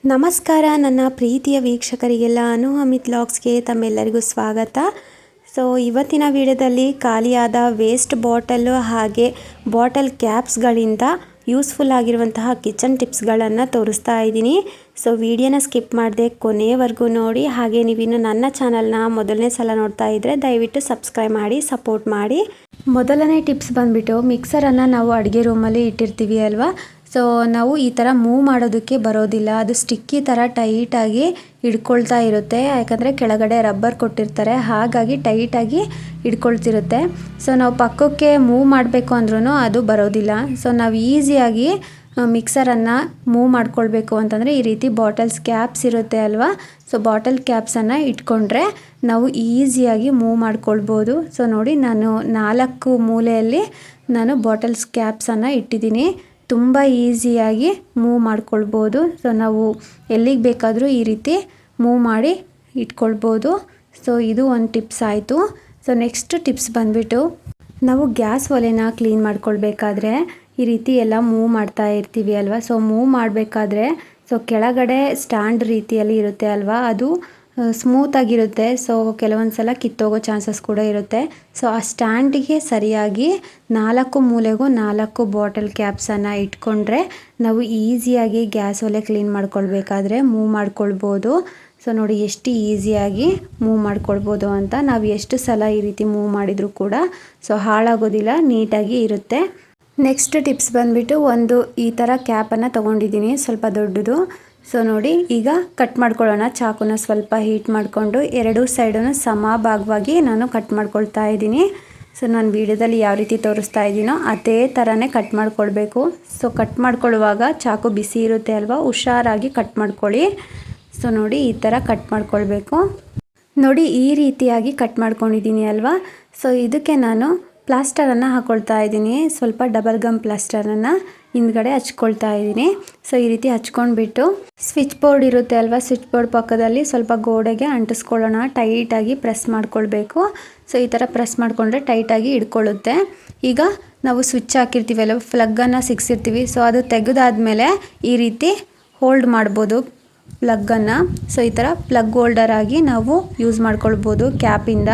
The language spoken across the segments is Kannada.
ನಮಸ್ಕಾರ ನನ್ನ ಪ್ರೀತಿಯ ವೀಕ್ಷಕರಿಗೆಲ್ಲ ಅಮಿತ್ ವ್ಲಾಗ್ಸ್ಗೆ ತಮ್ಮೆಲ್ಲರಿಗೂ ಸ್ವಾಗತ. ಸೊ ಇವತ್ತಿನ ವಿಡಿಯೋದಲ್ಲಿ ಖಾಲಿಯಾದ ವೇಸ್ಟ್ ಬಾಟಲ್ ಹಾಗೆ ಬಾಟಲ್ ಕ್ಯಾಪ್ಸ್ಗಳಿಂದ ಯೂಸ್ಫುಲ್ ಆಗಿರುವಂತಹ ಕಿಚನ್ ಟಿಪ್ಸ್ಗಳನ್ನು ತೋರಿಸ್ತಾ ಇದ್ದೀನಿ. ಸೊ ವಿಡಿಯೋನ ಸ್ಕಿಪ್ ಮಾಡದೆ ಕೊನೆಯವರೆಗೂ ನೋಡಿ. ಹಾಗೆ ನೀವಿನ್ನು ನನ್ನ ಚಾನಲ್ನ ಮೊದಲನೇ ಸಲ ನೋಡ್ತಾ ಇದ್ದರೆ ದಯವಿಟ್ಟು ಸಬ್ಸ್ಕ್ರೈಬ್ ಮಾಡಿ ಸಪೋರ್ಟ್ ಮಾಡಿ. ಮೊದಲನೇ ಟಿಪ್ಸ್ ಬಂದುಬಿಟ್ಟು ಮಿಕ್ಸರನ್ನು ನಾವು ಅಡುಗೆ ರೂಮಲ್ಲಿ ಇಟ್ಟಿರ್ತೀವಿ ಅಲ್ವಾ. ಸೊ ನಾವು ಈ ಥರ ಮೂವ್ ಮಾಡೋದಕ್ಕೆ ಬರೋದಿಲ್ಲ, ಅದು ಸ್ಟಿಕ್ಕಿ ಥರ ಟೈಟಾಗಿ ಹಿಡ್ಕೊಳ್ತಾ ಇರುತ್ತೆ. ಯಾಕಂದರೆ ಕೆಳಗಡೆ ರಬ್ಬರ್ ಕೊಟ್ಟಿರ್ತಾರೆ, ಹಾಗಾಗಿ ಟೈಟಾಗಿ ಹಿಡ್ಕೊಳ್ತಿರುತ್ತೆ. ಸೊ ನಾವು ಪಕ್ಕಕ್ಕೆ ಮೂವ್ ಮಾಡಬೇಕು ಅಂದ್ರೂ ಅದು ಬರೋದಿಲ್ಲ. ಸೊ ನಾವು ಈಸಿಯಾಗಿ ಮಿಕ್ಸರನ್ನು ಮೂವ್ ಮಾಡ್ಕೊಳ್ಬೇಕು ಅಂತಂದರೆ ಈ ರೀತಿ ಬಾಟಲ್ಸ್ ಕ್ಯಾಪ್ಸ್ ಇರುತ್ತೆ ಅಲ್ವಾ. ಸೊ ಬಾಟಲ್ ಕ್ಯಾಪ್ಸನ್ನು ಇಟ್ಕೊಂಡ್ರೆ ನಾವು ಈಸಿಯಾಗಿ ಮೂವ್ ಮಾಡ್ಕೊಳ್ಬೋದು. ಸೊ ನೋಡಿ, ನಾನು 4 ಮೂಲೆಯಲ್ಲಿ ನಾನು ಬಾಟಲ್ಸ್ ಕ್ಯಾಪ್ಸನ್ನು ಇಟ್ಟಿದ್ದೀನಿ. ತುಂಬ ಈಸಿಯಾಗಿ ಮೂವ್ ಮಾಡ್ಕೊಳ್ಬೋದು. ಸೊ ನಾವು ಎಲ್ಲಿಗೆ ಬೇಕಾದರೂ ಈ ರೀತಿ ಮೂವ್ ಮಾಡಿ ಇಟ್ಕೊಳ್ಬೋದು. ಸೊ ಇದು ಒಂದು ಟಿಪ್ಸ್ ಆಯಿತು. ಸೊ ನೆಕ್ಸ್ಟ್ ಟಿಪ್ಸ್ ಬಂದುಬಿಟ್ಟು, ನಾವು ಗ್ಯಾಸ್ ಒಲೆನ ಕ್ಲೀನ್ ಮಾಡ್ಕೊಳ್ಬೇಕಾದ್ರೆ ಈ ರೀತಿ ಎಲ್ಲ ಮೂವ್ ಮಾಡ್ತಾ ಇರ್ತೀವಿ ಅಲ್ವಾ. ಸೊ ಮೂವ್ ಮಾಡಬೇಕಾದ್ರೆ ಸೊ ಕೆಳಗಡೆ ಸ್ಟ್ಯಾಂಡ್ ರೀತಿಯಲ್ಲಿ ಇರುತ್ತೆ ಅಲ್ವಾ, ಅದು ಸ್ಮೂತಾಗಿರುತ್ತೆ. ಸೊ ಕೆಲವೊಂದು ಸಲ ಕಿತ್ತೋಗೋ ಚಾನ್ಸಸ್ ಕೂಡ ಇರುತ್ತೆ. ಸೊ ಆ ಸ್ಟ್ಯಾಂಡಿಗೆ ಸರಿಯಾಗಿ 4 ಮೂಲೆಗೂ 4 ಬಾಟಲ್ ಕ್ಯಾಪ್ಸನ್ನು ಇಟ್ಕೊಂಡ್ರೆ ನಾವು ಈಸಿಯಾಗಿ ಗ್ಯಾಸ್ ಒಲೆ ಕ್ಲೀನ್ ಮಾಡ್ಕೊಳ್ಬೇಕಾದ್ರೆ ಮೂವ್ ಮಾಡ್ಕೊಳ್ಬೋದು. ಸೊ ನೋಡಿ ಎಷ್ಟು ಈಸಿಯಾಗಿ ಮೂವ್ ಮಾಡ್ಕೊಳ್ಬೋದು ಅಂತ. ನಾವು ಎಷ್ಟು ಸಲ ಈ ರೀತಿ ಮೂವ್ ಮಾಡಿದರೂ ಕೂಡ ಸೊ ಹಾಳಾಗೋದಿಲ್ಲ, ನೀಟಾಗಿ ಇರುತ್ತೆ. ನೆಕ್ಸ್ಟ್ ಟಿಪ್ಸ್ ಬಂದುಬಿಟ್ಟು, ಒಂದು ಈ ಥರ ಕ್ಯಾಪನ್ನು ತೊಗೊಂಡಿದ್ದೀನಿ, ಸ್ವಲ್ಪ ದೊಡ್ಡದು. ಸೊ ನೋಡಿ, ಈಗ ಕಟ್ ಮಾಡ್ಕೊಳ್ಳೋಣ. ಚಾಕುನ ಸ್ವಲ್ಪ ಹೀಟ್ ಮಾಡಿಕೊಂಡು 2 ಸೈಡನ್ನು ಸಮಭಾಗವಾಗಿ ನಾನು ಕಟ್ ಮಾಡ್ಕೊಳ್ತಾ ಇದ್ದೀನಿ. ಸೊ ನಾನು ವಿಡಿಯೋದಲ್ಲಿ ಯಾವ ರೀತಿ ತೋರಿಸ್ತಾ ಇದ್ದೀನೋ ಅದೇ ಥರನೇ ಕಟ್ ಮಾಡ್ಕೊಳ್ಬೇಕು. ಸೊ ಕಟ್ ಮಾಡ್ಕೊಳ್ಳುವಾಗ ಚಾಕು ಬಿಸಿ ಇರುತ್ತೆ ಅಲ್ವಾ, ಹುಷಾರಾಗಿ ಕಟ್ ಮಾಡ್ಕೊಳ್ಳಿ. ಸೊ ನೋಡಿ, ಈ ಥರ ಕಟ್ ಮಾಡ್ಕೊಳ್ಬೇಕು. ನೋಡಿ, ಈ ರೀತಿಯಾಗಿ ಕಟ್ ಮಾಡ್ಕೊಂಡಿದ್ದೀನಿ ಅಲ್ವಾ. ಸೊ ಇದಕ್ಕೆ ನಾನು ಪ್ಲಾಸ್ಟರನ್ನು ಹಾಕ್ಕೊಳ್ತಾ ಇದ್ದೀನಿ. ಸ್ವಲ್ಪ ಡಬಲ್ ಗಮ್ ಪ್ಲಾಸ್ಟರನ್ನು ಹಿಂದ್ಗಡೆ ಹಚ್ಕೊಳ್ತಾ ಇದ್ದೀನಿ. ಸೊ ಈ ರೀತಿ ಹಚ್ಕೊಂಡ್ಬಿಟ್ಟು ಸ್ವಿಚ್ ಬೋರ್ಡ್ ಇರುತ್ತೆ ಅಲ್ವಾ, ಸ್ವಿಚ್ ಬೋರ್ಡ್ ಪಕ್ಕದಲ್ಲಿ ಸ್ವಲ್ಪ ಗೋಡೆಗೆ ಅಂಟಿಸ್ಕೊಳ್ಳೋಣ. ಟೈಟಾಗಿ ಪ್ರೆಸ್ ಮಾಡ್ಕೊಳ್ಬೇಕು. ಸೊ ಈ ಥರ ಪ್ರೆಸ್ ಮಾಡಿಕೊಂಡ್ರೆ ಟೈಟಾಗಿ ಹಿಡ್ಕೊಳ್ಳುತ್ತೆ. ಈಗ ನಾವು ಸ್ವಿಚ್ ಹಾಕಿರ್ತೀವಿ ಅಲ್ವ, ಪ್ಲಗ್ಗನ್ನು ಸಿಕ್ಸಿರ್ತೀವಿ. ಸೊ ಅದು ತೆಗೆದಾದ್ಮೇಲೆ ಈ ರೀತಿ ಹೋಲ್ಡ್ ಮಾಡ್ಬೋದು ಪ್ಲಗ್ಗನ್ನು. ಸೊ ಈ ಥರ ಪ್ಲಗ್ ಹೋಲ್ಡರ್ ಆಗಿ ನಾವು ಯೂಸ್ ಮಾಡ್ಕೊಳ್ಬೋದು ಕ್ಯಾಪಿಂದ.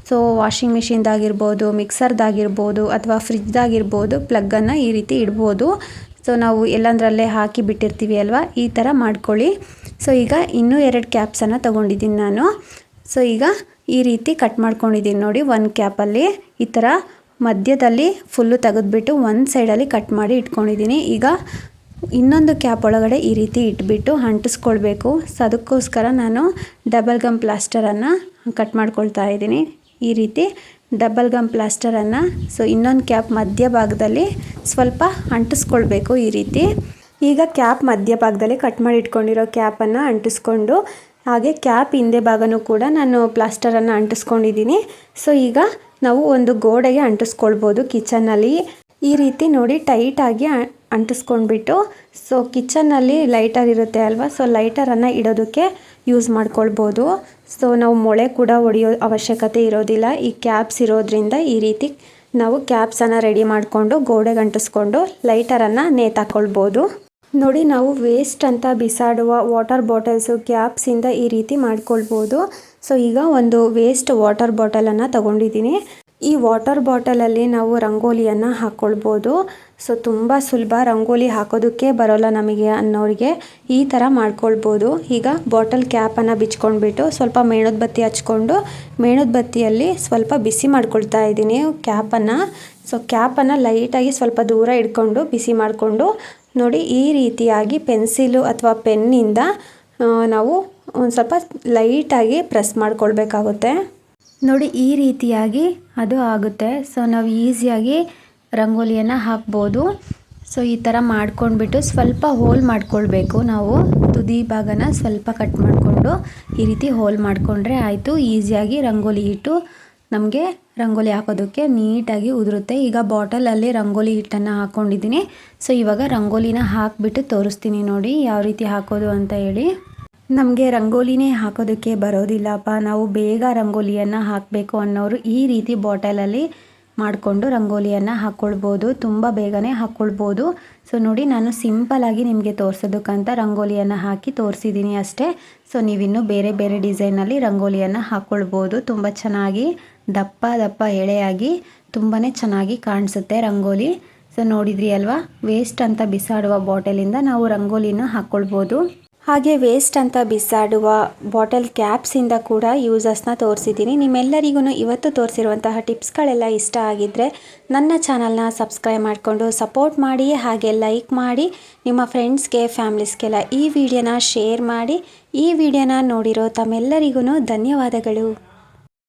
ಸೊ ವಾಷಿಂಗ್ ಮಿಷಿನ್ದಾಗಿರ್ಬೋದು, ಮಿಕ್ಸರ್ದಾಗಿರ್ಬೋದು ಅಥವಾ ಫ್ರಿಜ್ದಾಗಿರ್ಬೋದು ಪ್ಲಗ್ಗನ್ನು ಈ ರೀತಿ ಇಡ್ಬೋದು. ಸೊ ನಾವು ಎಲ್ಲಂದ್ರಲ್ಲೇ ಹಾಕಿ ಬಿಟ್ಟಿರ್ತೀವಿ ಅಲ್ವಾ, ಈ ಥರ ಮಾಡ್ಕೊಳ್ಳಿ. ಸೊ ಈಗ ಇನ್ನೂ 2 ಕ್ಯಾಪ್ಸನ್ನು ತೊಗೊಂಡಿದ್ದೀನಿ ನಾನು. ಸೊ ಈಗ ಈ ರೀತಿ ಕಟ್ ಮಾಡ್ಕೊಂಡಿದ್ದೀನಿ ನೋಡಿ. 1 ಕ್ಯಾಪಲ್ಲಿ ಈ ಥರ ಮಧ್ಯದಲ್ಲಿ ಫುಲ್ಲು ತೆಗೆದ್ಬಿಟ್ಟು ಒಂದು ಸೈಡಲ್ಲಿ ಕಟ್ ಮಾಡಿ ಇಟ್ಕೊಂಡಿದ್ದೀನಿ. ಈಗ ಇನ್ನೊಂದು ಕ್ಯಾಪ್ ಒಳಗಡೆ ಈ ರೀತಿ ಇಟ್ಬಿಟ್ಟು ಅಂಟಿಸ್ಕೊಳ್ಬೇಕು. ಸೊ ಅದಕ್ಕೋಸ್ಕರ ನಾನು ಡಬಲ್ ಗಮ್ ಪ್ಲಾಸ್ಟರನ್ನು ಕಟ್ ಮಾಡ್ಕೊಳ್ತಾ ಇದ್ದೀನಿ. ಈ ರೀತಿ ಡಬಲ್ ಗಮ್ ಪ್ಲಾಸ್ಟರನ್ನು ಸೊ ಇನ್ನೊಂದು ಕ್ಯಾಪ್ ಮಧ್ಯಭಾಗದಲ್ಲಿ ಸ್ವಲ್ಪ ಅಂಟಿಸ್ಕೊಳ್ಬೇಕು ಈ ರೀತಿ. ಈಗ ಕ್ಯಾಪ್ ಮಧ್ಯಭಾಗದಲ್ಲಿ ಕಟ್ ಮಾಡಿ ಇಟ್ಕೊಂಡಿರೋ ಕ್ಯಾಪನ್ನು ಅಂಟಿಸ್ಕೊಂಡು, ಹಾಗೆ ಕ್ಯಾಪ್ ಹಿಂದೆ ಭಾಗನೂ ಕೂಡ ನಾನು ಪ್ಲಾಸ್ಟರನ್ನು ಅಂಟಿಸ್ಕೊಂಡಿದ್ದೀನಿ. ಸೊ ಈಗ ನಾವು ಒಂದು ಗೋಡೆಗೆ ಅಂಟಿಸ್ಕೊಳ್ಬೋದು ಕಿಚನ್ನಲ್ಲಿ. ಈ ರೀತಿ ನೋಡಿ ಟೈಟಾಗಿ ಅಂಟಿಸ್ಕೊಂಡ್ಬಿಟ್ಟು, ಸೊ ಕಿಚನ್ನಲ್ಲಿ ಲೈಟರ್ ಇರುತ್ತೆ ಅಲ್ವಾ, ಸೊ ಲೈಟರನ್ನು ಇಡೋದಕ್ಕೆ ಯೂಸ್ ಮಾಡ್ಕೊಳ್ಬೋದು. ಸೊ ನಾವು ಮೊಳೆ ಕೂಡ ಹೊಡೆಯೋ ಅವಶ್ಯಕತೆ ಇರೋದಿಲ್ಲ. ಈ ಕ್ಯಾಪ್ಸ್ ಇರೋದ್ರಿಂದ ಈ ರೀತಿ ನಾವು ಕ್ಯಾಪ್ಸನ್ನು ರೆಡಿ ಮಾಡಿಕೊಂಡು ಗೋಡೆಗೆ ಅಂಟಿಸ್ಕೊಂಡು ಲೈಟರನ್ನು ನೇತಾಕೊಳ್ಬೋದು. ನೋಡಿ, ನಾವು ವೇಸ್ಟ್ ಅಂತ ಬಿಸಾಡುವ ವಾಟರ್ ಬಾಟಲ್ಸು ಕ್ಯಾಪ್ಸಿಂದ ಈ ರೀತಿ ಮಾಡ್ಕೊಳ್ಬೋದು. ಸೊ ಈಗ ಒಂದು ವೇಸ್ಟ್ ವಾಟರ್ ಬಾಟಲನ್ನು ತಗೊಂಡಿದ್ದೀನಿ. ಈ ವಾಟರ್ ಬಾಟಲಲ್ಲಿ ನಾವು ರಂಗೋಲಿಯನ್ನು ಹಾಕ್ಕೊಳ್ಬೋದು. ಸೊ ತುಂಬ ಸುಲಭ, ರಂಗೋಲಿ ಹಾಕೋದಕ್ಕೆ ಬರೋಲ್ಲ ನಮಗೆ ಅನ್ನೋರಿಗೆ ಈ ಥರ ಮಾಡ್ಕೊಳ್ಬೋದು. ಈಗ ಬಾಟಲ್ ಕ್ಯಾಪನ್ನು ಬಿಚ್ಕೊಂಡ್ಬಿಟ್ಟು ಸ್ವಲ್ಪ ಮೇಣದ ಬತ್ತಿ ಹಚ್ಕೊಂಡು ಮೇಣದ ಬತ್ತಿಯಲ್ಲಿ ಸ್ವಲ್ಪ ಬಿಸಿ ಮಾಡ್ಕೊಳ್ತಾ ಇದ್ದೀನಿ ಕ್ಯಾಪನ್ನು. ಸೊ ಕ್ಯಾಪನ್ನು ಲೈಟಾಗಿ ಸ್ವಲ್ಪ ದೂರ ಇಟ್ಕೊಂಡು ಬಿಸಿ ಮಾಡಿಕೊಂಡು ನೋಡಿ, ಈ ರೀತಿಯಾಗಿ ಪೆನ್ಸಿಲು ಅಥವಾ ಪೆನ್ನಿಂದ ನಾವು ಒಂದು ಸ್ವಲ್ಪ ಲೈಟಾಗಿ ಪ್ರೆಸ್ ಮಾಡ್ಕೊಳ್ಬೇಕಾಗುತ್ತೆ. ನೋಡಿ, ಈ ರೀತಿಯಾಗಿ ಅದು ಆಗುತ್ತೆ. ಸೊ ನಾವು ಈಸಿಯಾಗಿ ರಂಗೋಲಿಯನ್ನು ಹಾಕ್ಬೋದು. ಸೊ ಈ ಥರ ಮಾಡ್ಕೊಂಡ್ಬಿಟ್ಟು ಸ್ವಲ್ಪ ಹೋಲ್ ಮಾಡ್ಕೊಳ್ಬೇಕು. ನಾವು ತುದಿ ಭಾಗನ ಸ್ವಲ್ಪ ಕಟ್ ಮಾಡಿಕೊಂಡು ಈ ರೀತಿ ಹೋಲ್ ಮಾಡಿಕೊಂಡ್ರೆ ಆಯಿತು. ಈಸಿಯಾಗಿ ರಂಗೋಲಿ ಹಿಟ್ಟು ನಮಗೆ ರಂಗೋಲಿ ಹಾಕೋದಕ್ಕೆ ನೀಟಾಗಿ ಉದುರುತ್ತೆ. ಈಗ ಬಾಟಲಲ್ಲಿ ರಂಗೋಲಿ ಹಿಟ್ಟನ್ನು ಹಾಕ್ಕೊಂಡಿದ್ದೀನಿ. ಸೊ ಇವಾಗ ರಂಗೋಲಿನ ಹಾಕಿಬಿಟ್ಟು ತೋರಿಸ್ತೀನಿ ನೋಡಿ ಯಾವ ರೀತಿ ಹಾಕೋದು ಅಂತ ಹೇಳಿ. ನಮಗೆ ರಂಗೋಲಿನೇ ಹಾಕೋದಕ್ಕೆ ಬರೋದಿಲ್ಲಪ್ಪ, ನಾವು ಬೇಗ ರಂಗೋಲಿಯನ್ನು ಹಾಕಬೇಕು ಅನ್ನೋರು ಈ ರೀತಿ ಬಾಟಲಲ್ಲಿ ಮಾಡಿಕೊಂಡು ರಂಗೋಲಿಯನ್ನು ಹಾಕ್ಕೊಳ್ಬೋದು. ತುಂಬ ಬೇಗನೆ ಹಾಕ್ಕೊಳ್ಬೋದು. ಸೊ ನೋಡಿ, ನಾನು ಸಿಂಪಲಾಗಿ ನಿಮಗೆ ತೋರಿಸೋದಕ್ಕಂತ ರಂಗೋಲಿಯನ್ನು ಹಾಕಿ ತೋರಿಸಿದ್ದೀನಿ ಅಷ್ಟೇ. ಸೊ ನೀವಿನ್ನೂ ಬೇರೆ ಬೇರೆ ಡಿಸೈನಲ್ಲಿ ರಂಗೋಲಿಯನ್ನು ಹಾಕ್ಕೊಳ್ಬೋದು. ತುಂಬ ಚೆನ್ನಾಗಿ ದಪ್ಪ ದಪ್ಪ ಎಳೆಯಾಗಿ ತುಂಬಾ ಚೆನ್ನಾಗಿ ಕಾಣಿಸುತ್ತೆ ರಂಗೋಲಿ. ಸೊ ನೋಡಿದ್ರಿ ಅಲ್ವಾ, ವೇಸ್ಟ್ ಅಂತ ಬಿಸಾಡುವ ಬಾಟಲಿಂದ ನಾವು ರಂಗೋಲಿನ ಹಾಕ್ಕೊಳ್ಬೋದು. ಹಾಗೆ ವೇಸ್ಟ್ ಅಂತ ಬಿಸಾಡುವ ಬಾಟಲ್ ಕ್ಯಾಪ್ಸಿಂದ ಕೂಡ ಯೂಸಸ್ನ ತೋರಿಸಿದ್ದೀನಿ. ನಿಮ್ಮೆಲ್ಲರಿಗೂ ಇವತ್ತು ತೋರಿಸಿರುವಂತಹ ಟಿಪ್ಸ್ಗಳೆಲ್ಲ ಇಷ್ಟ ಆಗಿದ್ದರೆ ನನ್ನ ಚಾನಲ್ನ ಸಬ್ಸ್ಕ್ರೈಬ್ ಮಾಡಿಕೊಂಡು ಸಪೋರ್ಟ್ ಮಾಡಿ, ಹಾಗೆ ಲೈಕ್ ಮಾಡಿ, ನಿಮ್ಮ ಫ್ರೆಂಡ್ಸ್ಗೆ ಫ್ಯಾಮಿಲೀಸ್ಗೆಲ್ಲ ಈ ವಿಡಿಯೋನ ಶೇರ್ ಮಾಡಿ. ಈ ವಿಡಿಯೋನ ನೋಡಿರೋ ತಮ್ಮೆಲ್ಲರಿಗೂ ಧನ್ಯವಾದಗಳು.